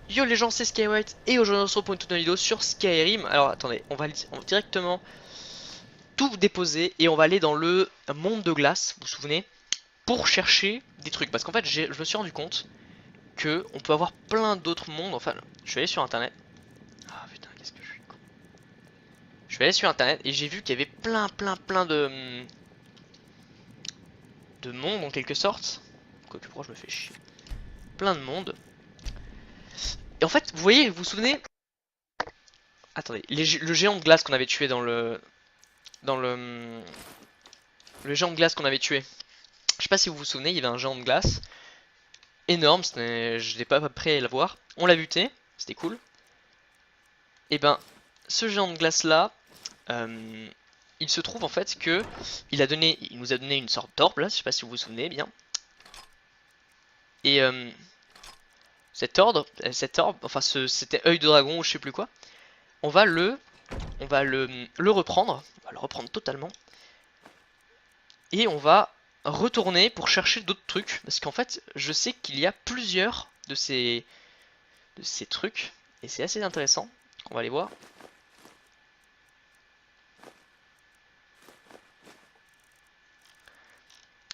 Yo les gens, c'est Skywhite et aujourd'hui on se retrouve pour une toute nouvelle vidéo sur Skyrim. Alors attendez, on va directement tout déposer et on va aller dans le monde de glace, vous vous souvenez, pour chercher des trucs. Parce qu'en fait je me suis rendu compte que on peut avoir plein d'autres mondes. Enfin, je suis allé sur internet. Ah putain, qu'est-ce que je suis con. Je suis allé sur internet et j'ai vu qu'il y avait plein de mondes en quelque sorte. Quoique pourquoi je me fais chier. Plein de mondes. Et en fait, vous voyez, vous vous souvenez. Attendez, le géant de glace qu'on avait tué dans le géant de glace qu'on avait tué. Je sais pas si vous vous souvenez, il y avait un géant de glace énorme, je n'étais pas prêt à le voir. On l'a buté, c'était cool. Et ben, ce géant de glace là, il se trouve en fait que il nous a donné une sorte d'orbe là, je sais pas si vous vous souvenez bien. Et cet orbe, enfin c'était œil de dragon ou je sais plus quoi. On va le reprendre, on va le reprendre totalement. Et on va retourner pour chercher d'autres trucs. Parce qu'en fait, je sais qu'il y a plusieurs de ces trucs. Et c'est assez intéressant. On va aller voir.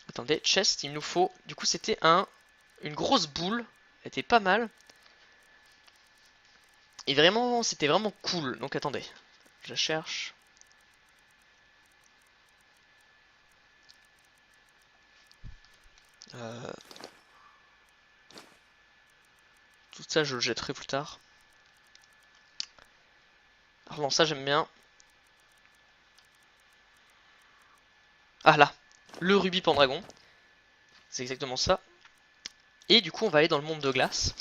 Attendez, chest, il nous faut... Du coup, c'était une grosse boule. Elle était pas mal. Et vraiment, c'était vraiment cool. Donc attendez, je la cherche. Tout ça, je le jetterai plus tard. Alors non, ça j'aime bien. Ah là, le rubis pendragon. C'est exactement ça. Et du coup, on va aller dans le monde de glace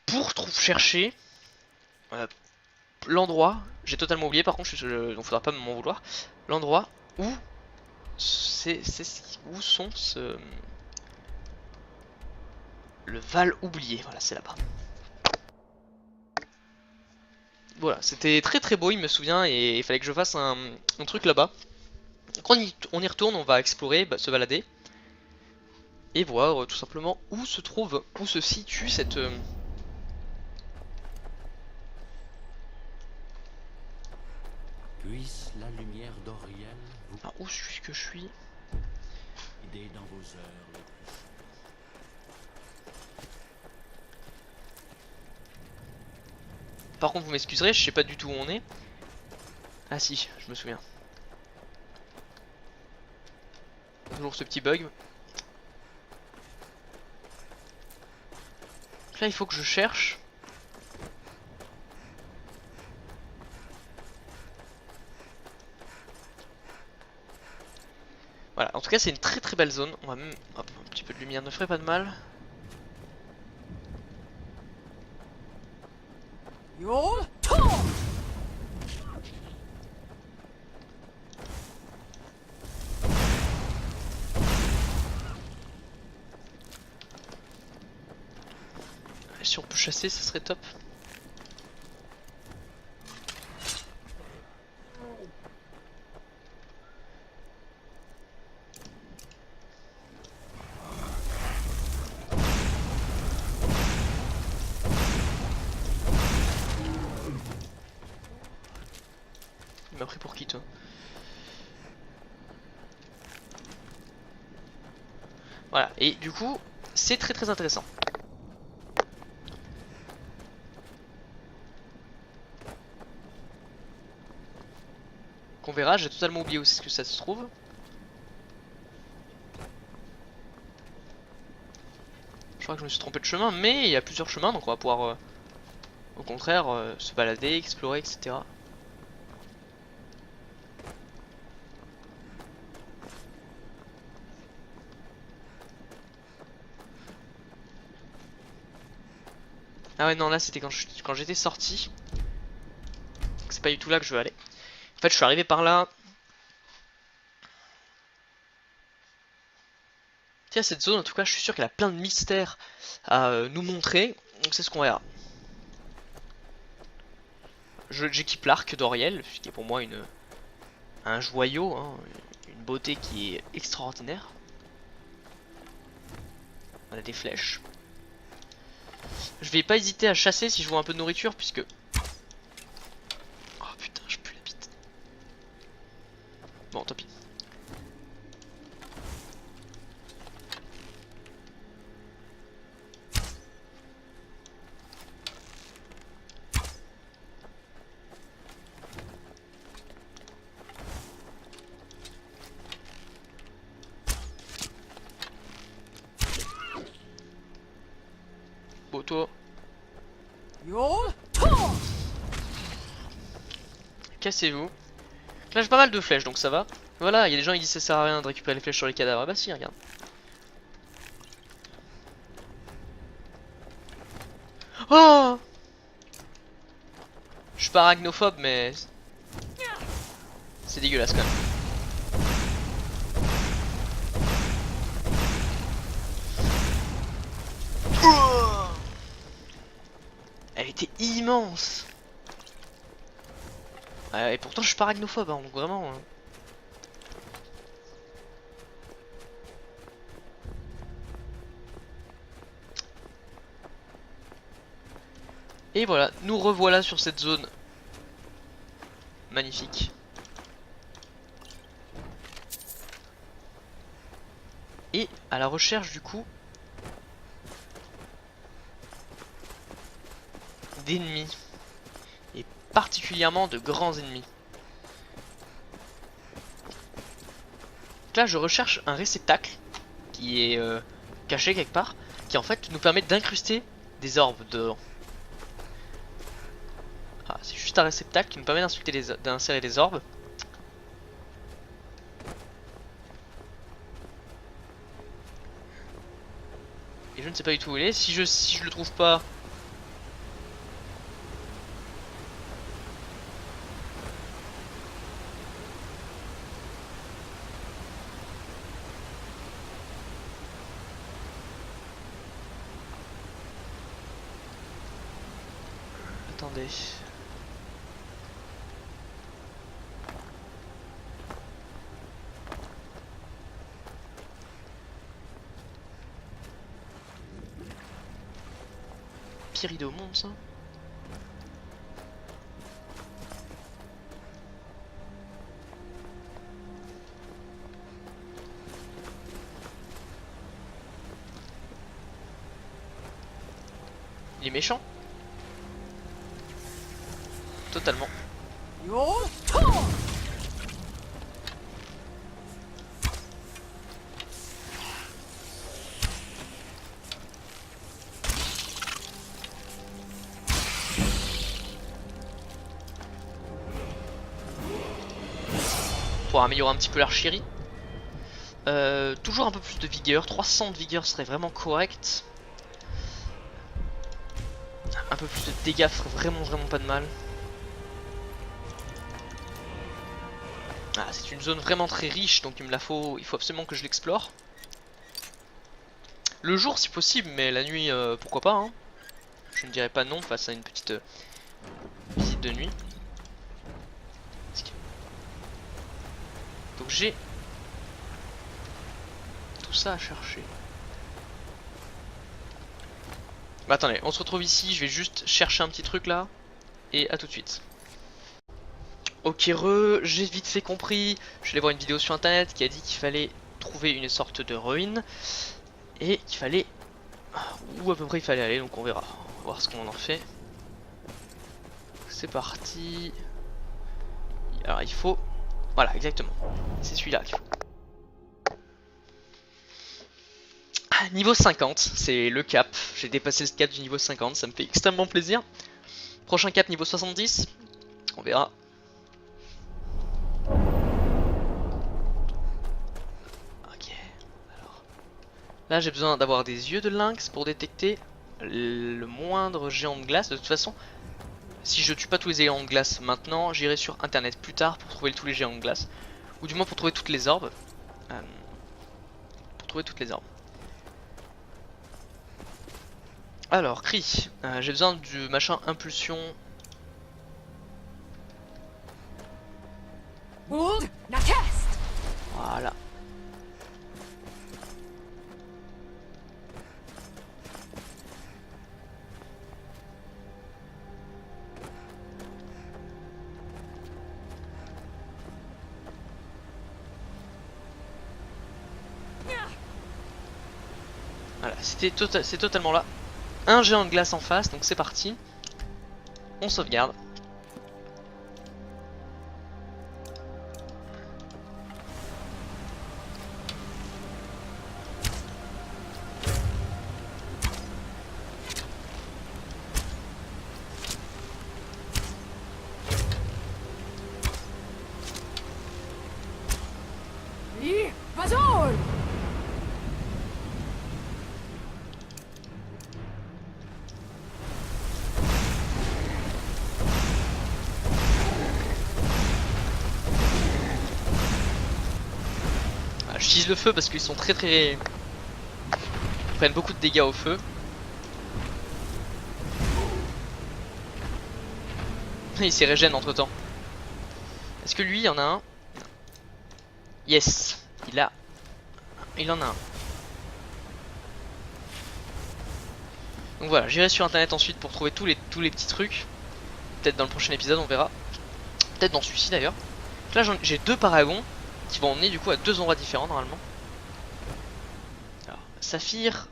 pour chercher l'endroit. J'ai totalement oublié, par contre, donc faudra pas m'en vouloir. L'endroit où où sont le Val oublié. Voilà, c'est là-bas. Voilà, c'était très beau, il me souvient, et il fallait que je fasse un truc là-bas. Quand on y retourne, on va explorer, se balader. Et voir tout simplement où se situe cette... Puisse la lumière d'Auriel vous Ah, où suis-je que je suis? guider dans vos heures les plus chères. Par contre, vous m'excuserez, je sais pas du tout où on est. Ah si, je me souviens. Toujours ce petit bug. Là, il faut que je cherche. Voilà, en tout cas, c'est une très belle zone. On va même... Hop, un petit peu de lumière ne ferait pas de mal. Si on peut chasser, ça serait top. Il m'a pris pour qui, toi? Voilà, et du coup, c'est très intéressant. Qu'on verra, j'ai totalement oublié où c'est que ça se trouve. Je crois que je me suis trompé de chemin, mais il y a plusieurs chemins, donc on va pouvoir, au contraire, se balader, explorer, etc. Ah ouais, non, là c'était quand j'étais sorti. C'est pas du tout là que je veux aller. En fait, je suis arrivé par là. Tiens, cette zone, en tout cas, je suis sûr qu'elle a plein de mystères à nous montrer. Donc c'est ce qu'on verra. J'équipe l'arc d'Auriel, ce qui est pour moi un joyau, hein, une beauté qui est extraordinaire. On a des flèches. Je vais pas hésiter à chasser si je vois un peu de nourriture puisque... Oh putain, je pue la bite. Bon, tant pis. Bon, toi... Cassez-vous. Là j'ai pas mal de flèches donc ça va. Voilà, il y a des gens qui disent ça sert à rien de récupérer les flèches sur les cadavres. Ah bah si, regarde. Oh, je suis pas arachnophobe mais... C'est dégueulasse quand même. Oh, elle était immense. Et pourtant je suis pas arachnophobe hein, donc vraiment... Et voilà, nous revoilà sur cette zone magnifique. Et à la recherche du coup d'ennemis. Et particulièrement de grands ennemis. Donc là je recherche un réceptacle qui est caché quelque part, qui en fait nous permet d'incruster des orbes dedans. Ah, c'est juste un réceptacle qui nous permet d'insérer des orbes. Et je ne sais pas du tout où il est. Si je le trouve pas... Attendez. Pyridomon ça. Il est méchant. Totalement. Pour améliorer un petit peu l'archerie. Toujours un peu plus de vigueur. 300 de vigueur serait vraiment correct. Un peu plus de dégâts ferait vraiment pas de mal. Ah, c'est une zone vraiment très riche, donc il faut absolument que je l'explore. Le jour si possible, mais la nuit pourquoi pas hein. Je ne dirais pas non face à une petite visite de nuit. Donc j'ai tout ça à chercher. Bah attendez, on se retrouve ici, je vais juste chercher un petit truc là. Et à tout de suite. Ok j'ai vite fait compris. Je suis allé voir une vidéo sur internet qui a dit qu'il fallait trouver une sorte de ruine. Et qu'il fallait... Où à peu près il fallait aller, donc on verra. On va voir ce qu'on en fait. C'est parti. Alors il faut... Voilà, exactement. C'est celui-là qu'il faut. Niveau 50, c'est le cap. J'ai dépassé ce cap du niveau 50, ça me fait extrêmement plaisir. Prochain cap niveau 70, on verra. Ok, alors. Là j'ai besoin d'avoir des yeux de lynx pour détecter le moindre géant de glace. De toute façon, si je tue pas tous les géants de glace maintenant, j'irai sur internet plus tard pour trouver tous les géants de glace. Ou du moins pour trouver toutes les orbes. Alors, cri. J'ai besoin du machin impulsion. Voilà. Voilà, c'est totalement là. Un géant de glace en face, donc c'est parti. On sauvegarde. J'utilise le feu parce qu'ils sont très Ils prennent beaucoup de dégâts au feu. Il s'est régène entre temps. Est-ce que lui il y en a un? Yes, il en a un. Donc voilà, j'irai sur internet ensuite pour trouver tous les petits trucs. Peut-être dans le prochain épisode, on verra. Peut-être dans celui-ci d'ailleurs. Là j'ai 2 paragons qui vont emmener du coup à 2 endroits différents normalement. Alors, saphir.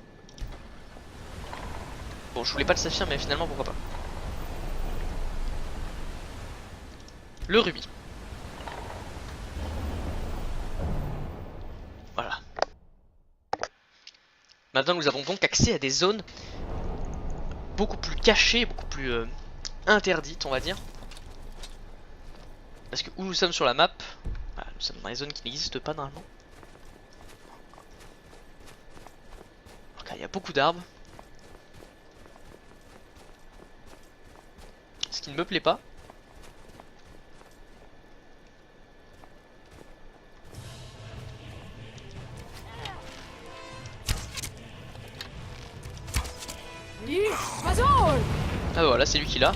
Bon, je voulais pas le saphir, mais finalement pourquoi pas. Le rubis. Voilà. Maintenant nous avons donc accès à des zones beaucoup plus cachées, beaucoup plus interdites on va dire. Parce que où nous sommes sur la map, voilà, nous sommes dans les zones qui n'existent pas normalement. Donc là, il y a beaucoup d'arbres. Ce qui ne me plaît pas. Ah voilà, c'est lui qui l'a.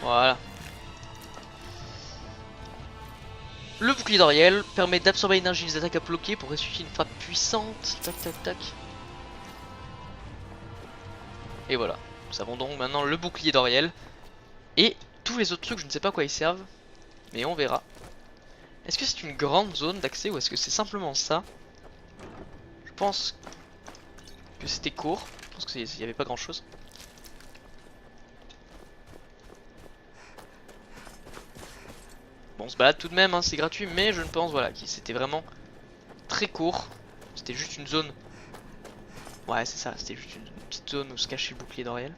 Voilà. Le bouclier d'Oriel permet d'absorber l'énergie des attaques à bloquer pour ressusciter une frappe puissante. Tac tac tac. Et voilà. Nous avons donc maintenant le bouclier d'Oriel. Et tous les autres trucs, je ne sais pas à quoi ils servent. Mais on verra. Est-ce que c'est une grande zone d'accès ou est-ce que c'est simplement ça? Je pense que c'était court. Je pense qu'il n'y avait pas grand chose. Bon, on se balade tout de même, hein, c'est gratuit, mais je ne pense voilà, que c'était vraiment très court. C'était juste une zone. Ouais, c'est ça, c'était juste une petite zone où se cachait le bouclier d'Oriel.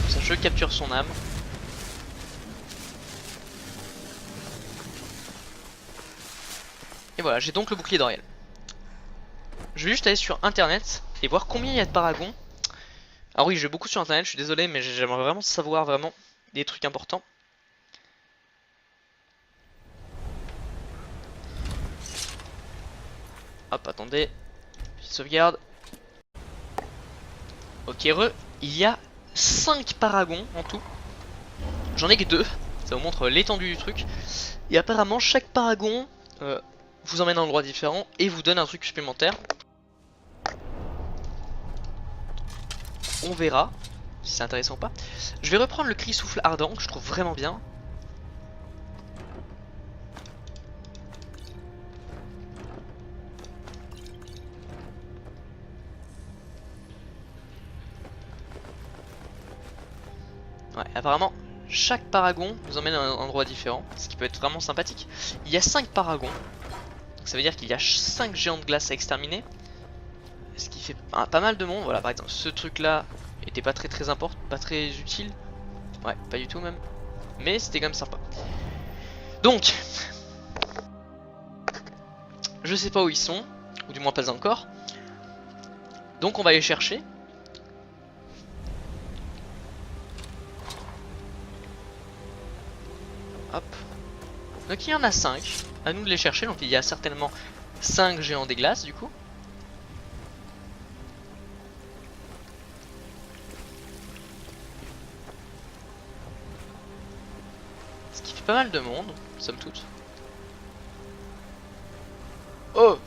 Ça, je capture son âme. Et voilà, j'ai donc le bouclier d'Oriel. Je vais juste aller sur internet et voir combien il y a de paragons. Alors oui, je vais beaucoup sur internet, je suis désolé, mais j'aimerais vraiment savoir vraiment des trucs importants. Hop, attendez. Petite sauvegarde. Ok, il y a 5 paragons en tout. J'en ai que 2. Ça vous montre l'étendue du truc. Et apparemment, chaque paragon vous emmène à un endroit différent et vous donne un truc supplémentaire. On verra si c'est intéressant ou pas. Je vais reprendre le cri souffle ardent que je trouve vraiment bien. Ouais, apparemment, chaque paragon nous emmène à un endroit différent, ce qui peut être vraiment sympathique. Il y a 5 paragons, donc ça veut dire qu'il y a 5 géants de glace à exterminer. Ce qui fait pas mal de monde. Voilà, par exemple, ce truc là était pas très important, pas très utile. Ouais, pas du tout même. Mais c'était quand même sympa. Donc, Je sais pas où ils sont, ou du moins pas encore. Donc on va les chercher. Hop. Donc il y en a 5. À nous de les chercher. Donc il y a certainement 5 géants des glaces du coup. Ce qui fait pas mal de monde, somme toute. Oh!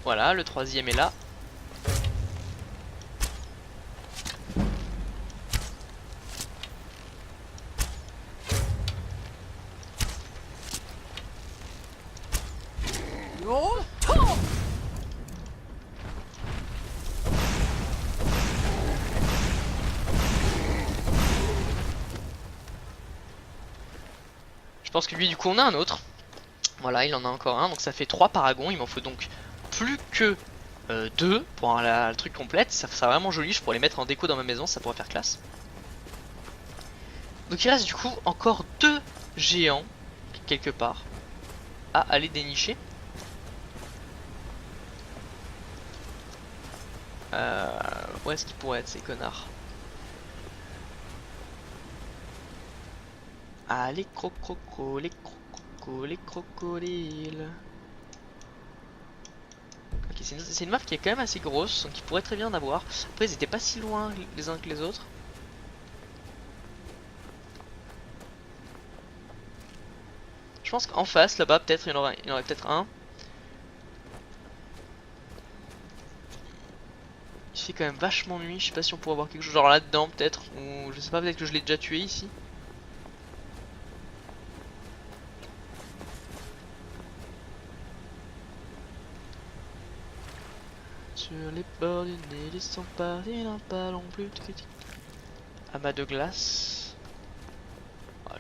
Voilà, le troisième est là. Je pense que lui du coup on a un autre. Voilà, il en a encore un, donc ça fait 3 paragons. Il m'en faut donc plus que 2 pour avoir le truc complète. Ça sera vraiment joli, je pourrais les mettre en déco dans ma maison, ça pourrait faire classe. Donc il reste du coup encore 2 géants quelque part à aller dénicher. Où est-ce qu'ils pourraient être ces connards? Ah, les crococos, les crococos, les crocodiles. Ok, c'est une map qui est quand même assez grosse, donc il pourrait très bien en avoir. Après, ils étaient pas si loin les uns que les autres. Je pense qu'en face, là-bas, peut-être il y en aurait peut-être un. Il fait quand même vachement nuit, je sais pas si on pourrait avoir quelque chose genre là-dedans peut-être, ou je sais pas, peut-être que je l'ai déjà tué ici. Sur les bords du nez, ils sont partis d'un ballon plus critique. Amas de glace. Ah,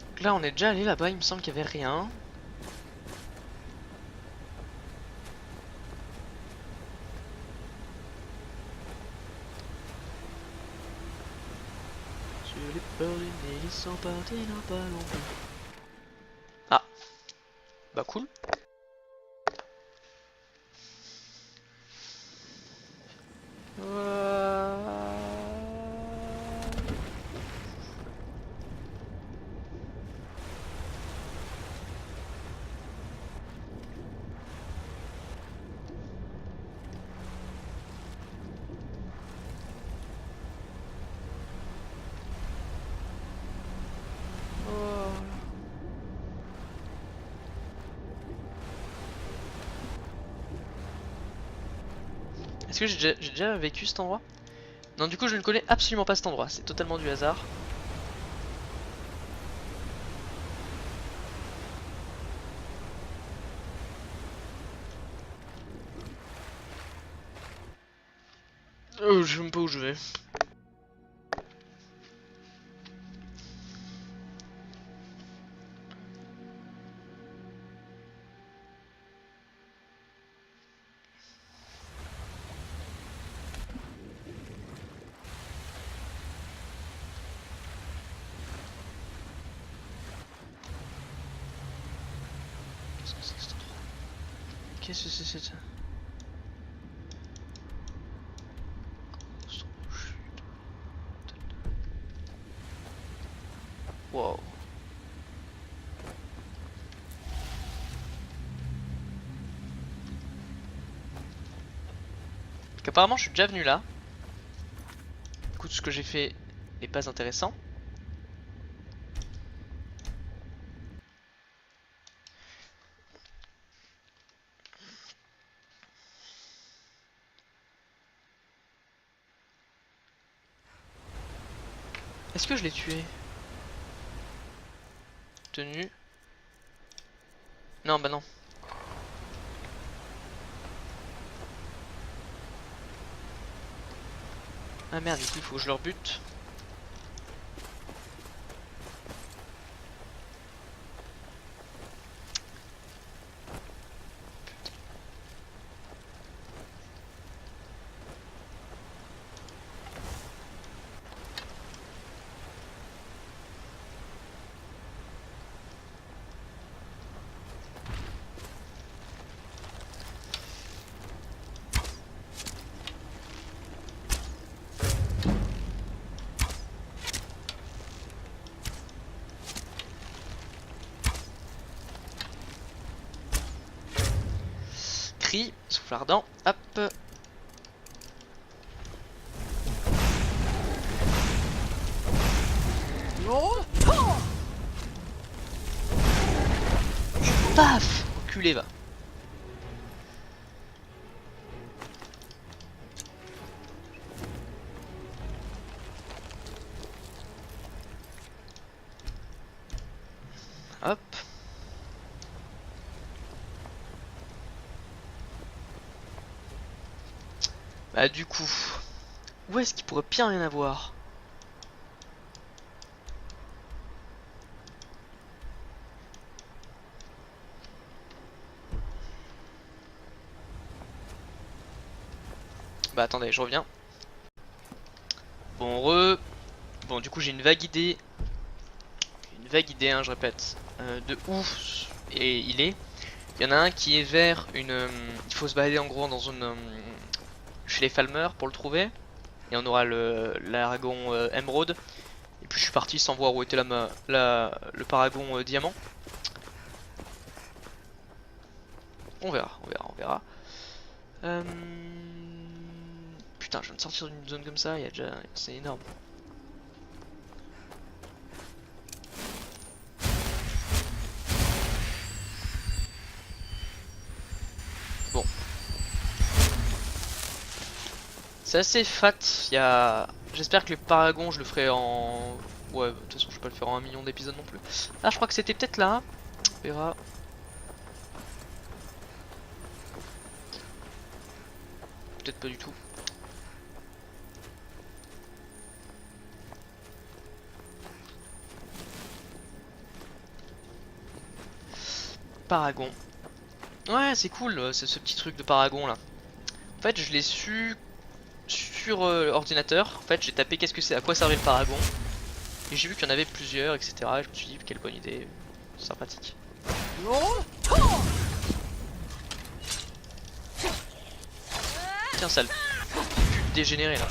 donc là on est déjà allé là-bas, il me semble qu'il y avait rien. Sur les bords du nez, ils sont partis d'un ballon plus. Ah, bah cool. Est-ce que j'ai déjà vécu cet endroit? Non, du coup je ne connais absolument pas cet endroit, c'est totalement du hasard. Je sais même pas où je vais. Qu'est-ce que c'est que cet endroit? Qu'est-ce que c'est ça? Wow. Apparemment je suis déjà venu là. Du coup ce que j'ai fait n'est pas intéressant. Est-ce que je l'ai tué? Tenu. Non, bah non. Ah merde, du coup il faut que je leur bute. pris. Souffle ardent. Hop. Paf! Enculé va. Hop. Bah du coup, où est-ce qu'il pourrait bien rien avoir? Bah attendez, je reviens. Bon du coup j'ai une vague idée. Une vague idée hein, je répète. De où et il est. Il y en a un qui est vers une... il faut se balader en gros dans une... chez les Falmer pour le trouver. Et on aura l'Aragon Emerald. Et puis je suis parti sans voir où était le Paragon Diamant. On verra, on verra, on verra. Putain, je viens de sortir d'une zone comme ça, il y a déjà... c'est énorme. Bon. C'est assez fat, il y a... J'espère que le Paragon je le ferai en... Ouais, de toute façon je vais pas le faire en 1 million d'épisodes non plus. Ah, je crois que c'était peut-être là. On verra. Peut-être pas du tout. Paragon. Ouais, c'est cool, c'est ce petit truc de Paragon là. En fait, je l'ai su sur ordinateur. En fait, j'ai tapé qu'est-ce que c'est, à quoi servait le Paragon. Et j'ai vu qu'il y en avait plusieurs, etc. Et je me suis dit, quelle bonne idée, sympathique. Tiens, sale pute dégénéré là.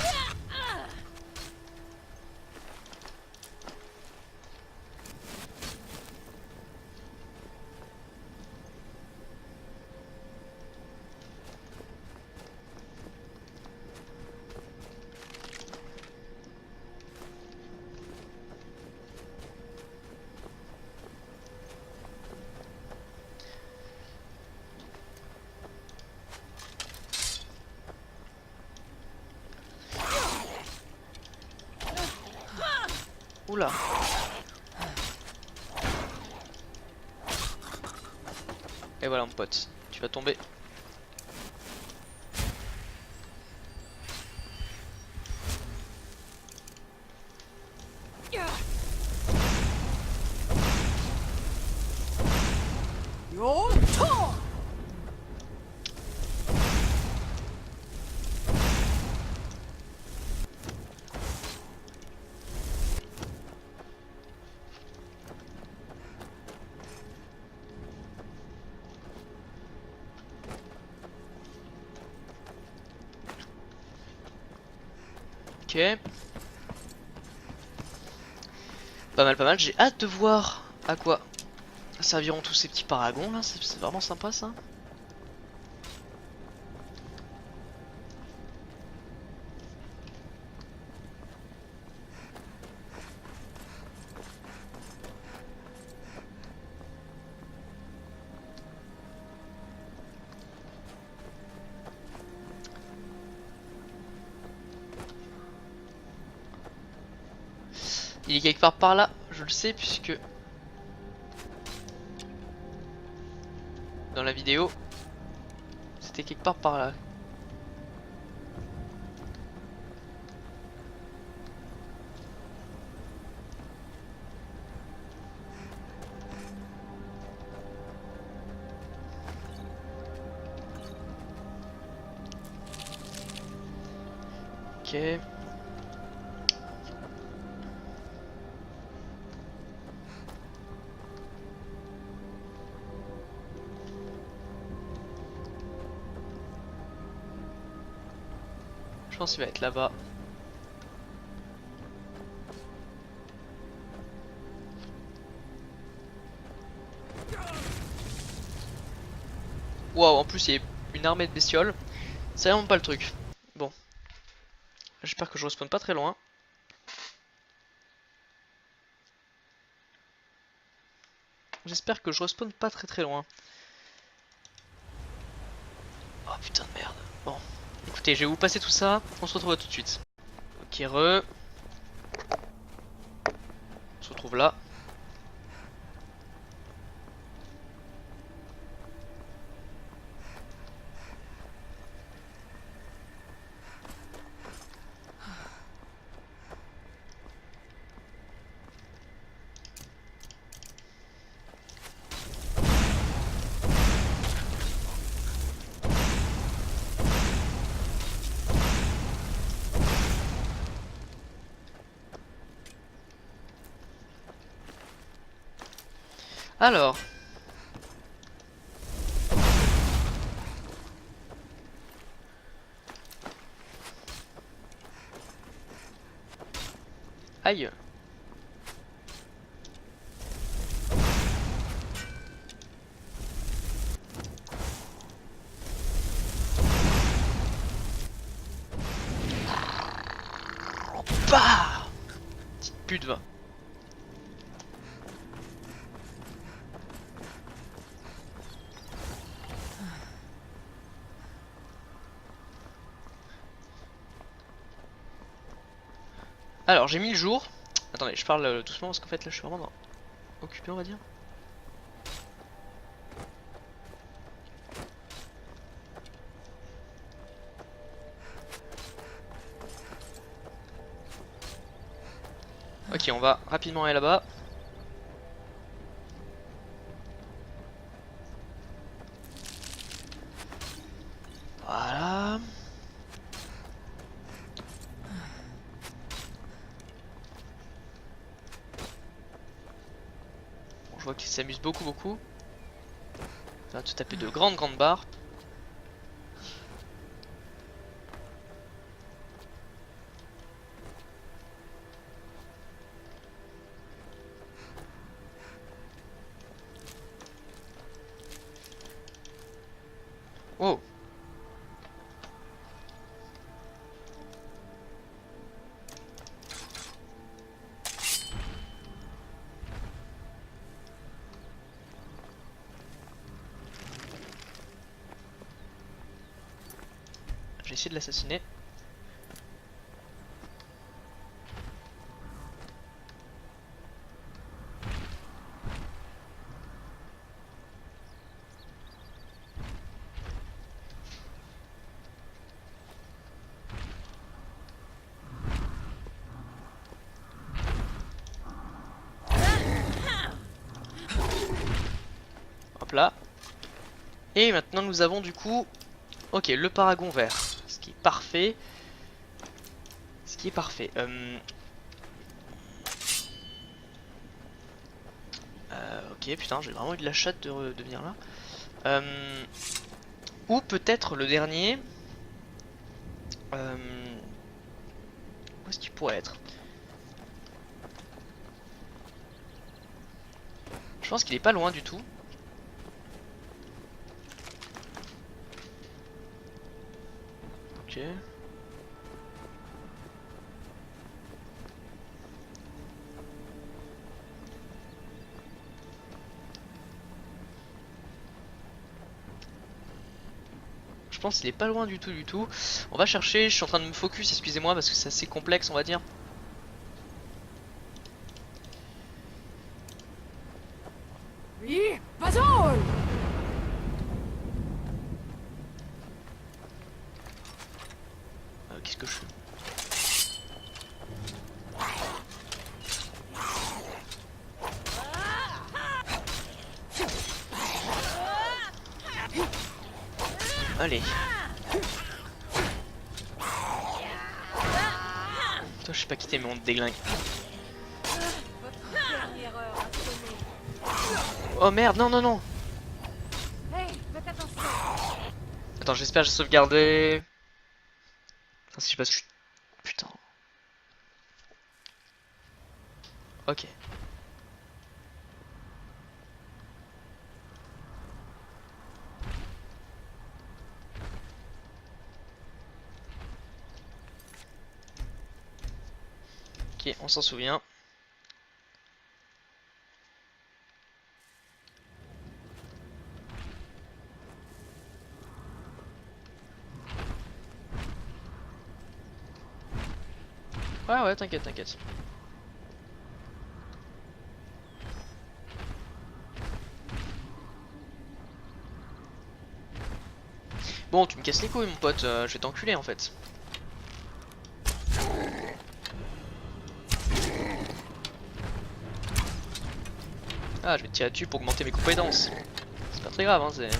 Oula. Et voilà mon pote, tu vas tomber. Ok. Pas mal, pas mal. J'ai hâte de voir à quoi serviront tous ces petits paragons là. C'est vraiment sympa ça. Il est quelque part par là, je le sais puisque dans la vidéo c'était quelque part par là. Ok. Je pense qu'il va être là-bas. Waouh, en plus il est une armée de bestioles. C'est vraiment pas le truc. Bon, j'espère que je respawn pas très loin. J'espère que je respawn pas très loin. Oh putain de merde. Bon, écoutez, je vais vous passer tout ça. On se retrouve tout de suite. Ok, on se retrouve là. Alors. Aïe. Bah, petite pute va. Alors j'ai mis le jour. Attendez, je parle doucement parce qu'en fait là je suis vraiment occupé on va dire. Ok, on va rapidement aller là-bas. Voilà. Bon, je vois qu'il s'amuse beaucoup. Ça va te taper de grandes barres. Oh. J'ai essayé de l'assassiner. Hop là. Et maintenant nous avons du coup, ok, le paragon vert, ce qui est parfait. Ok, putain, j'ai vraiment eu de la chatte de venir là. Ou peut-être le dernier. Où est-ce qu'il pourrait être? Je pense qu'il est pas loin du tout. Ok. Je pense qu'il est pas loin du tout. On va chercher, je suis en train de me focus, excusez-moi parce que c'est assez complexe on va dire. Qu'est-ce que je fais? Allez. Toi je sais pas quitter mais on te déglingue. Oh merde, non. Attends, j'espère que j'ai sauvegardé. Enfin, si je passe, putain. Ok. Ok, on s'en souvient. Ouais, ouais, t'inquiète, t'inquiète. Bon, tu me casses les couilles, mon pote, je vais t'enculer en fait. Ah, je vais te tirer dessus pour augmenter mes compétences. C'est pas très grave, hein, c'est...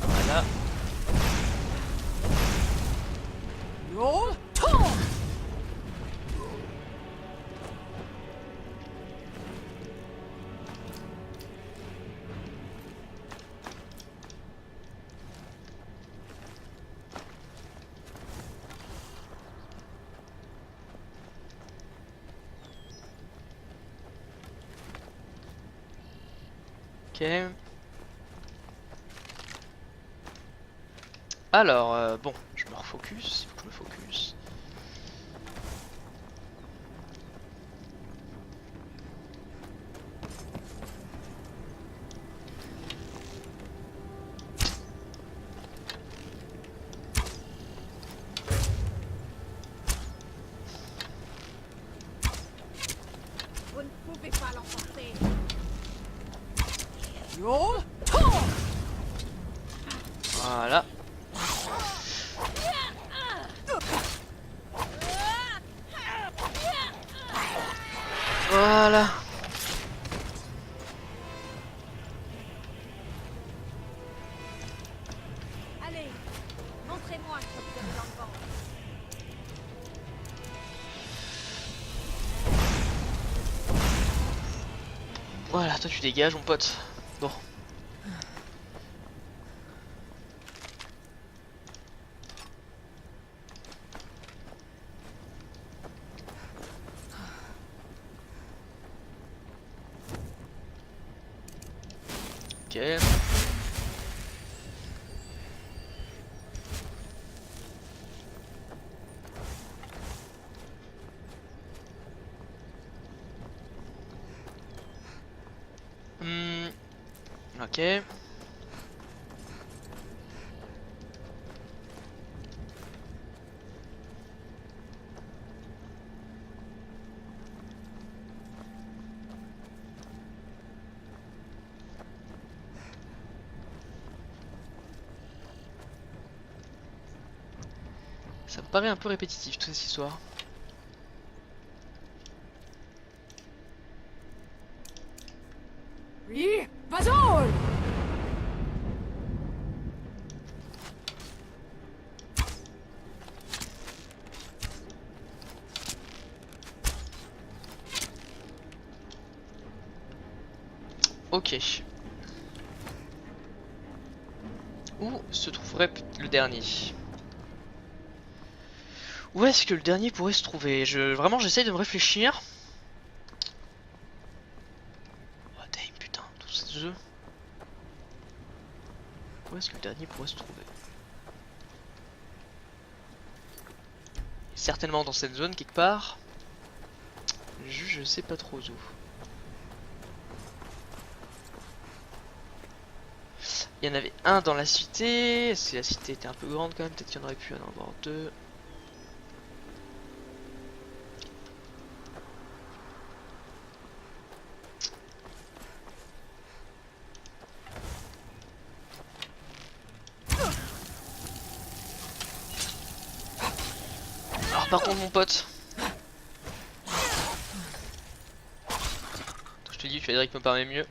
Voilà. Ok. Alors, bon, je me refocus, il faut que je me focus. Vous ne pouvez pas l'emporter. Voilà. Voilà. Allez, montrez-moi ce que vous avez dans le ventre. Voilà, toi tu dégages, mon pote. Bon. Ok. Ok. Ça me paraît un peu répétitif toute cette histoire. Ok. Où se trouverait le dernier? Où est-ce que le dernier pourrait se trouver? Vraiment, j'essaye de me réfléchir. Oh damn, putain, tous ces œufs. Où est-ce que le dernier pourrait se trouver? Certainement dans cette zone quelque part. Je sais pas trop où. Il y en avait un dans la cité. Est-ce que la cité était un peu grande quand même? Peut-être qu'il y en aurait pu en avoir deux. Alors par contre mon pote, je te dis, Frédéric me paraît mieux.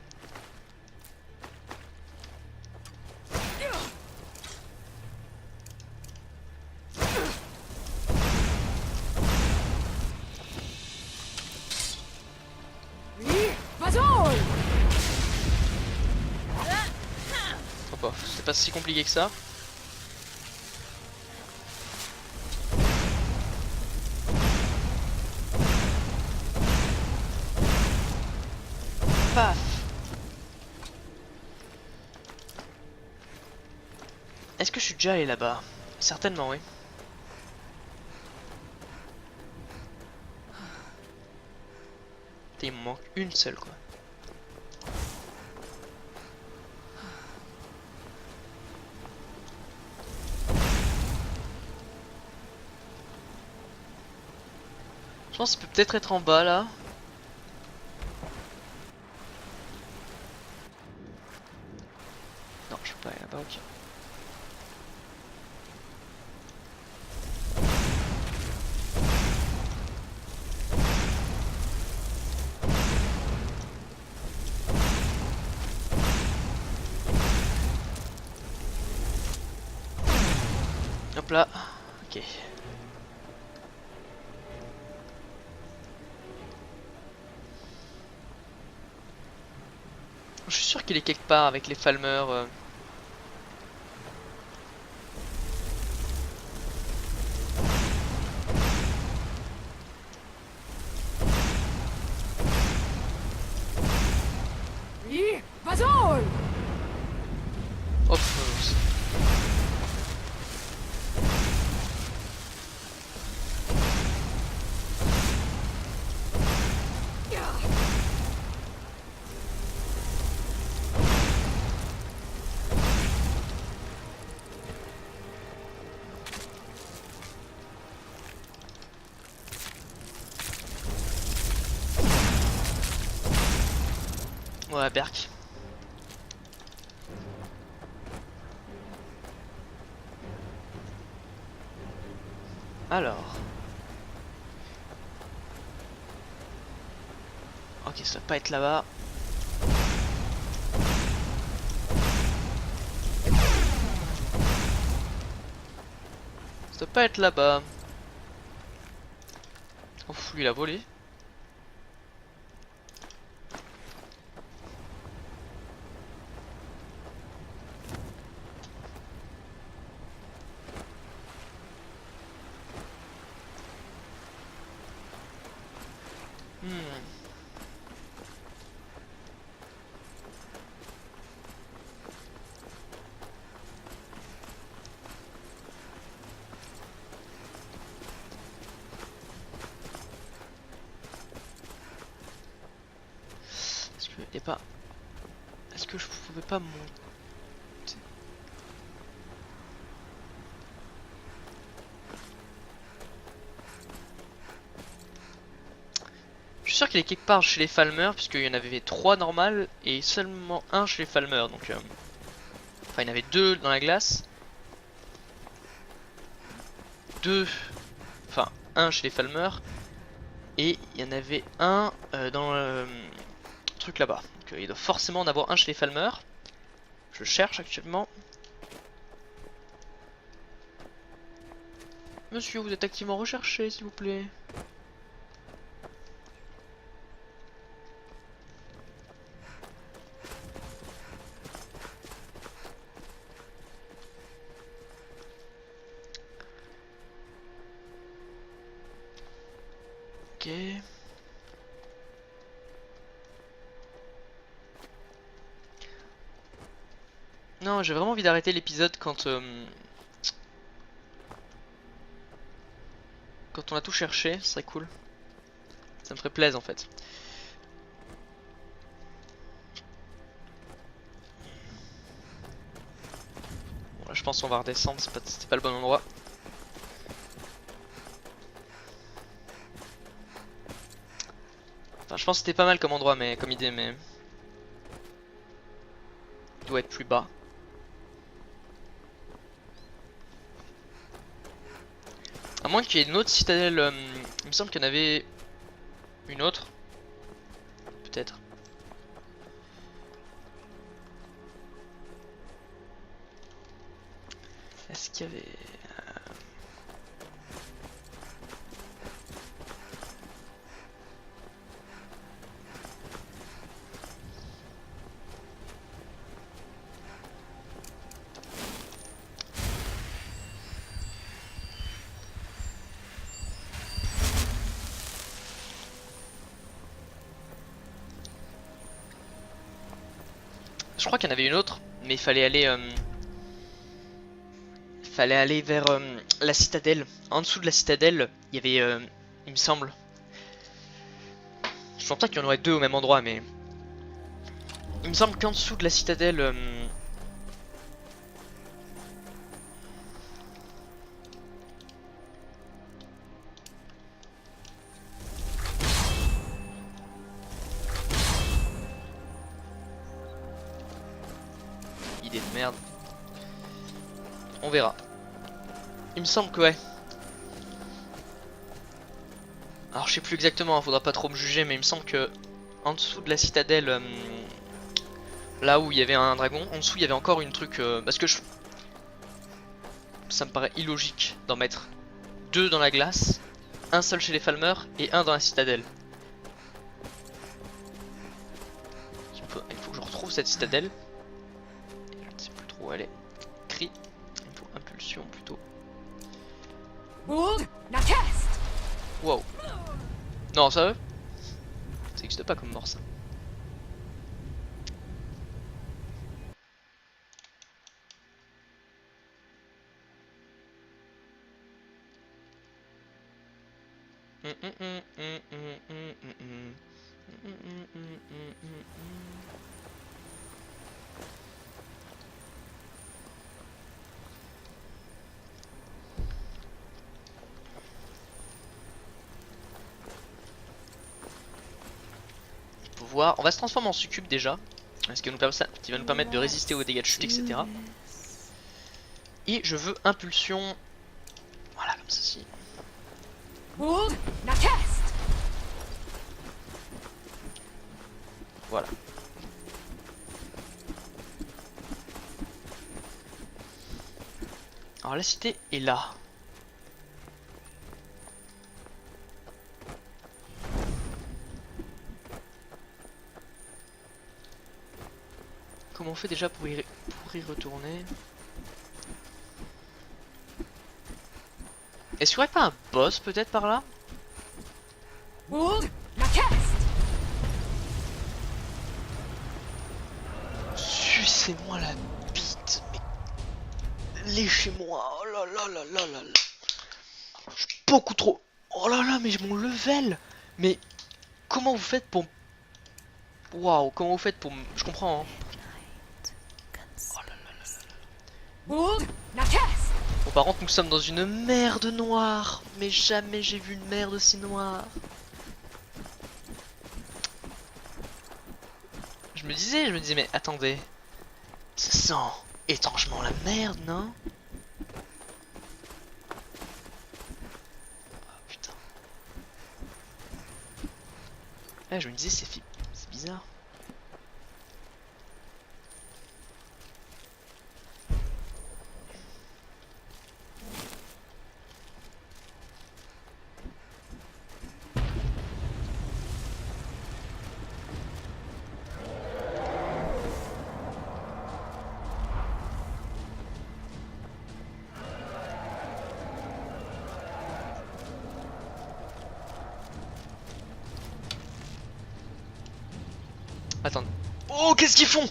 Oh, c'est pas si compliqué que ça. Paf. Est-ce que je suis déjà allé là-bas? Certainement, oui. Putain, il me manque une seule, quoi. Je pense qu'il peut peut-être être en bas, là. Non, je peux pas aller là-bas, ok. Hop là, ok. Je suis sûr qu'il est quelque part avec les Falmer. Hop. Ouais, Berk. Alors. Ok, ça va pas être là-bas. Ça doit pas être là-bas. Ouf, lui il a volé. Est-ce que y a pas. Est-ce que je pouvais pas monter? Je suis sûr qu'il est quelque part chez les Falmer, puisqu'il y en avait 3 normales et seulement un chez les Falmer. Donc, enfin, il y en avait 2 dans la glace. 2. Enfin, un chez les Falmer. Et il y en avait un dans le truc là-bas. Donc, il doit forcément en avoir un chez les Falmer. Je cherche actuellement. Monsieur, vous êtes activement recherché, s'il vous plaît. Ok. Non, j'ai vraiment envie d'arrêter l'épisode quand on a tout cherché, ce serait cool. Ça me ferait plaisir en fait. Bon, là, je pense qu'on va redescendre, c'était pas le bon endroit. Enfin, je pense que c'était pas mal comme endroit, mais comme idée, mais il doit être plus bas. À moins qu'il y ait une autre citadelle. Il me semble qu'il y en avait une autre. Peut-être. Est-ce qu'il y avait... Je crois qu'il y en avait une autre, mais il fallait aller vers la citadelle. En dessous de la citadelle, il y avait, il me semble. Je pense pas qu'il y en aurait deux au même endroit, mais il me semble qu'en dessous de la citadelle, idée de merde. On verra. Il me semble que ouais. Alors je sais plus exactement, faudra pas trop me juger, mais il me semble que en dessous de la citadelle, là où il y avait un dragon, en dessous il y avait encore une truc, parce que ça me paraît illogique d'en mettre deux dans la glace, un seul chez les Falmer et un dans la citadelle. Il faut que je retrouve cette citadelle. Je ne sais plus trop où elle est. Cri. Il faut impulsion plutôt. Wow. Non, ça veut. Ça n'existe pas comme mort ça. Voir. On va se transformer en succube déjà, ce qui va nous permettre de résister aux dégâts de chute, etc. Et je veux impulsion. Voilà, comme ceci. Voilà. Alors la cité est là. Comment on fait déjà pour y retourner? Est-ce qu'il n'y aurait pas un boss peut-être par là? Sucez-moi la bite, mais léchez-moi, oh là là là là là là. Je suis beaucoup trop... Oh là là, mais mon level. Mais comment vous faites pour... Waouh, comment vous faites pour... Je comprends, hein. Oh là là là là. Bon, par contre, nous sommes dans une merde noire. Mais jamais j'ai vu une merde aussi noire. Je me disais, mais attendez. Ça sent étrangement la merde, non? Oh putain. Là, je me disais, c'est bizarre. Attends. Oh, qu'est-ce qu'ils font?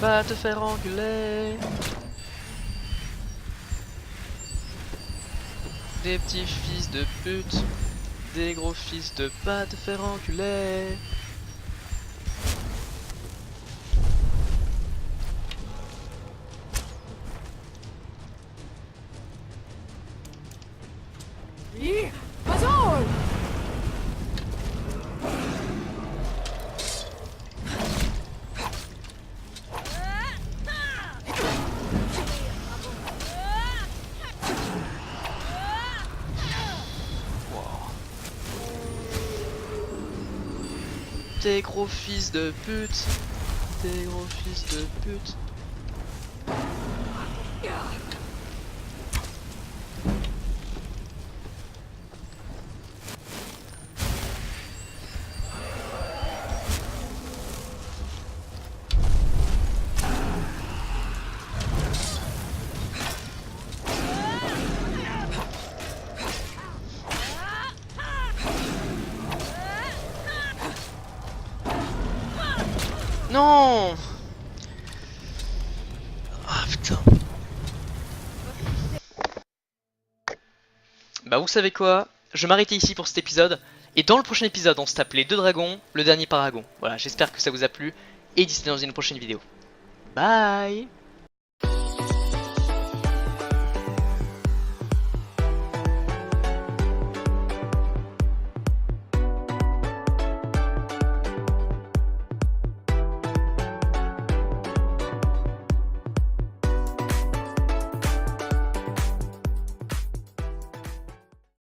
Va te faire engueuler. Des petits fils de pute. Des gros fils de pas te faire enculer. Des gros fils de pute. Des gros fils de pute. Non. Ah putain. Bah vous savez quoi, je vais m'arrêter ici pour cet épisode. Et dans le prochain épisode, on se tape les 2 dragons, le dernier paragon. Voilà, j'espère que ça vous a plu. Et d'ici là, dans une prochaine vidéo. Bye.